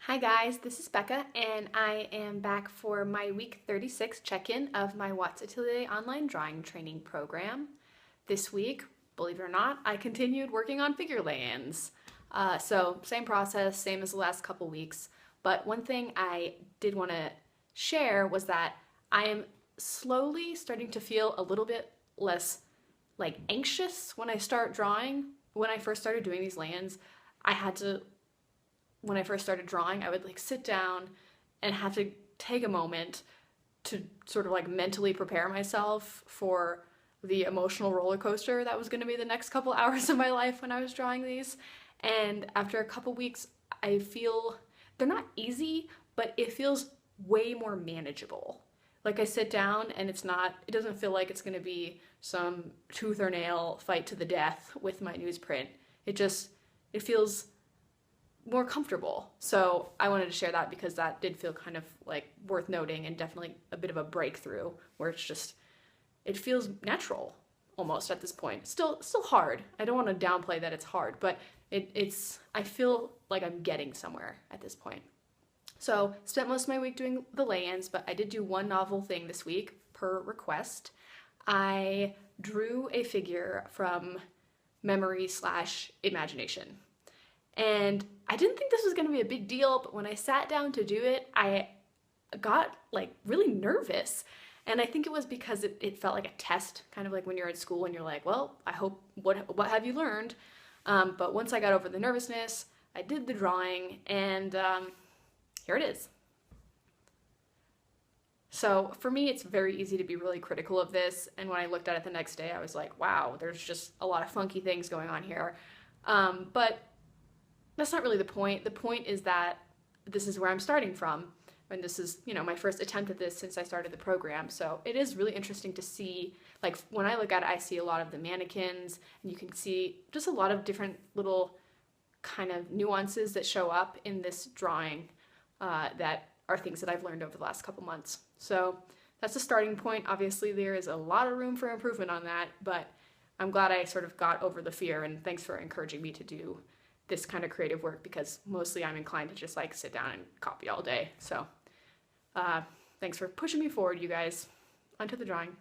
Hi guys, this is Becca, and I am back for my week 36 check-in of my Watts Atelier online drawing training program. This week, believe it or not, I continued working on figure lay-ins. So same process, same as the last couple weeks, but one thing I did want to share was that I am slowly starting to feel a little bit less anxious when I start drawing. When I first started doing these lay-ins, I had to when I first started drawing, I would sit down and have to take a moment to sort of mentally prepare myself for the emotional roller coaster that was going to be the next couple hours of my life when I was drawing these. And after a couple weeks, I feel they're not easy, but it feels way more manageable. I sit down and it doesn't feel like it's going to be some tooth or nail fight to the death with my newsprint. It feels more comfortable. So I wanted to share that because that did feel kind of worth noting, and definitely a bit of a breakthrough where it feels natural almost at this point. Still hard. I don't want to downplay that it's hard, but I feel like I'm getting somewhere at this point. So spent most of my week doing the lay-ins, but I did do one novel thing this week per request. I drew a figure from memory/imagination. And I didn't think this was going to be a big deal, but when I sat down to do it, I got really nervous. And I think it was because it felt like a test, kind of like when you're at school and you're like, well, I hope, what have you learned? But once I got over the nervousness, I did the drawing, and here it is. So for me, it's very easy to be really critical of this. And when I looked at it the next day, I was like, wow, there's just a lot of funky things going on here. But that's not really the point. The point is that this is where I'm starting from, and this is, my first attempt at this since I started the program. So it is really interesting to see, when I look at it, I see a lot of the mannequins, and you can see just a lot of different little kind of nuances that show up in this drawing that are things that I've learned over the last couple months. So that's a starting point. Obviously, there is a lot of room for improvement on that, but I'm glad I sort of got over the fear, and thanks for encouraging me to do this kind of creative work, because mostly I'm inclined to just sit down and copy all day. So thanks for pushing me forward, you guys. Onto the drawing.